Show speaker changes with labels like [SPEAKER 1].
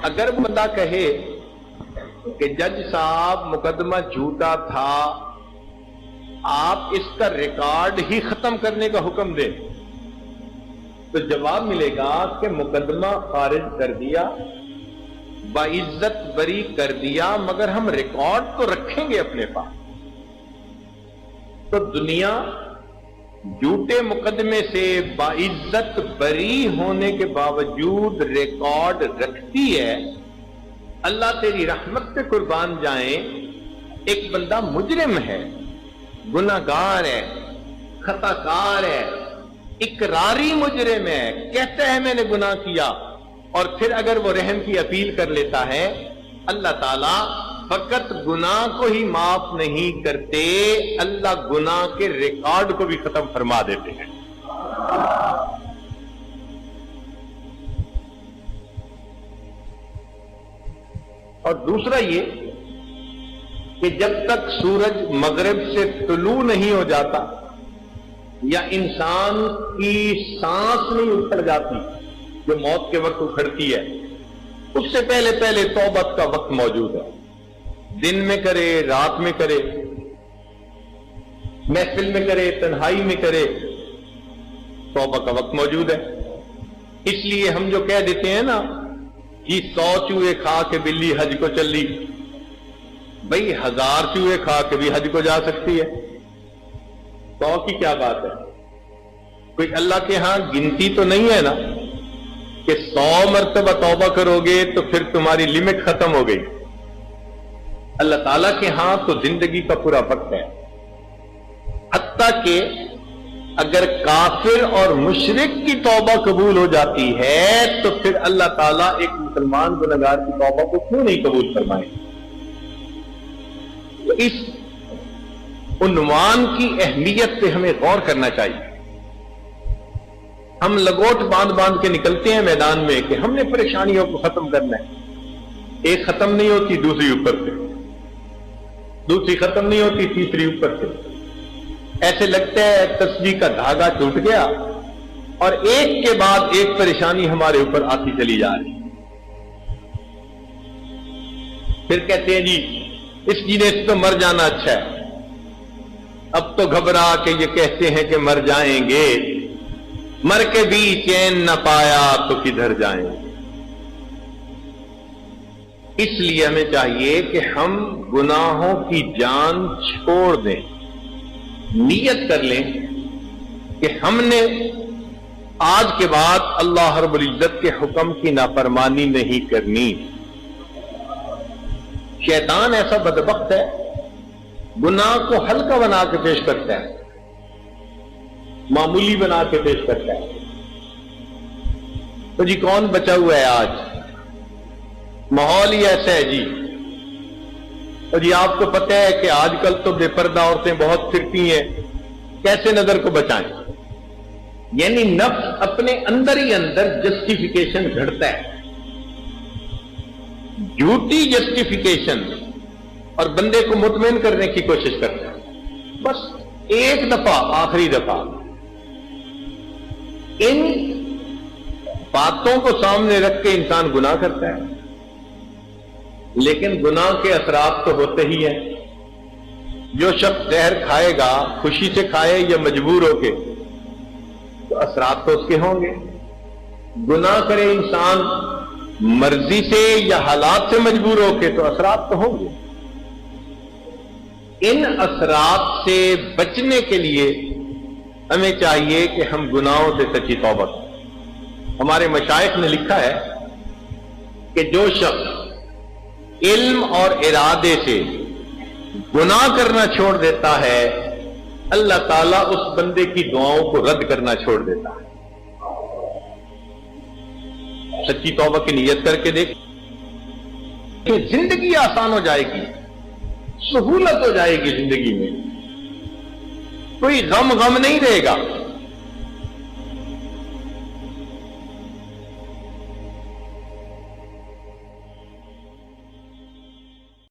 [SPEAKER 1] اگر بندہ کہے کہ جج صاحب مقدمہ جھوٹا تھا، آپ اس کا ریکارڈ ہی ختم کرنے کا حکم دیں، تو جواب ملے گا کہ مقدمہ خارج کر دیا، باعزت بری کر دیا، مگر ہم ریکارڈ تو رکھیں گے اپنے پاس۔ تو دنیا جھوٹے مقدمے سے باعزت بری ہونے کے باوجود ریکارڈ رکھتی ہے۔ اللہ تیری رحمت پہ قربان جائیں، ایک بندہ مجرم ہے، گناہگار ہے، خطا کار ہے، اقراری مجرم ہے، کہتا ہے میں نے گناہ کیا، اور پھر اگر وہ رحم کی اپیل کر لیتا ہے، اللہ تعالیٰ فقط گناہ کو ہی معاف نہیں کرتے، اللہ گناہ کے ریکارڈ کو بھی ختم فرما دیتے ہیں۔ اور دوسرا یہ کہ جب تک سورج مغرب سے طلوع نہیں ہو جاتا یا انسان کی سانس نہیں اکھڑ جاتی جو موت کے وقت اکھڑتی ہے، اس سے پہلے پہلے توبت کا وقت موجود ہے۔ دن میں کرے، رات میں کرے، محفل میں کرے، تنہائی میں کرے، توبہ کا وقت موجود ہے۔ اس لیے ہم جو کہہ دیتے ہیں نا کہ 100 چوہے کھا کے بلی حج کو چلی، بھئی 1000 چوہے کھا کے بھی حج کو جا سکتی ہے، 100 کی کیا بات ہے؟ کوئی اللہ کے ہاں گنتی تو نہیں ہے نا کہ 100 مرتبہ توبہ کرو گے تو پھر تمہاری لمٹ ختم ہو گئی۔ اللہ تعالیٰ کے ہاں تو زندگی کا پورا وقت ہے، حتیٰ کہ اگر کافر اور مشرک کی توبہ قبول ہو جاتی ہے تو پھر اللہ تعالیٰ ایک مسلمان گنہگار کی توبہ کو کیوں نہیں قبول فرمائے؟ تو اس عنوان کی اہمیت پہ ہمیں غور کرنا چاہیے۔ ہم لگوٹ باندھ باندھ کے نکلتے ہیں میدان میں کہ ہم نے پریشانیوں کو ختم کرنا ہے، ایک ختم نہیں ہوتی دوسری اوپر سے، دوسری ختم نہیں ہوتی تیسری اوپر سے، ایسے لگتا ہے تسبیح کا دھاگا ٹوٹ گیا اور ایک کے بعد ایک پریشانی ہمارے اوپر آتی چلی جا رہی۔ پھر کہتے ہیں جی اس جینے سے تو مر جانا اچھا ہے، اب تو گھبرا کے یہ کہتے ہیں کہ مر جائیں گے، مر کے بھی چین نہ پایا تو کدھر جائیں گے۔ اس لیے ہمیں چاہیے کہ ہم گناہوں کی جان چھوڑ دیں، نیت کر لیں کہ ہم نے آج کے بعد اللہ رب العزت کے حکم کی نافرمانی نہیں کرنی۔ شیطان ایسا بدبخت ہے، گناہ کو ہلکا بنا کے پیش کرتا ہے، معمولی بنا کے پیش کرتا ہے۔ تو جی کون بچا ہوا ہے آج؟ ماحول ہی ایسا ہے جی۔ اور جی آپ کو پتہ ہے کہ آج کل تو بے پردہ عورتیں بہت پھرتی ہیں، کیسے نظر کو بچائیں؟ یعنی نفس اپنے اندر ہی اندر جسٹیفیکیشن گھڑتا ہے، جھوٹی جسٹیفیکیشن، اور بندے کو مطمئن کرنے کی کوشش کرتا ہے۔ بس ایک دفعہ، آخری دفعہ ان باتوں کو سامنے رکھ کے انسان گناہ کرتا ہے، لیکن گناہ کے اثرات تو ہوتے ہی ہیں۔ جو شخص زہر کھائے گا، خوشی سے کھائے یا مجبور ہو کے، تو اثرات تو اس کے ہوں گے۔ گناہ کرے انسان مرضی سے یا حالات سے مجبور ہو کے، تو اثرات تو ہوں گے۔ ان اثرات سے بچنے کے لیے ہمیں چاہیے کہ ہم گناہوں سے سچی توبہ کریں۔ ہمارے مشائخ نے لکھا ہے کہ جو شخص علم اور ارادے سے گناہ کرنا چھوڑ دیتا ہے، اللہ تعالیٰ اس بندے کی دعاؤں کو رد کرنا چھوڑ دیتا ہے۔ سچی توبہ کی نیت کر کے دیکھ، کہ زندگی آسان ہو جائے گی، سہولت ہو جائے گی، زندگی میں کوئی غم نہیں رہے گا۔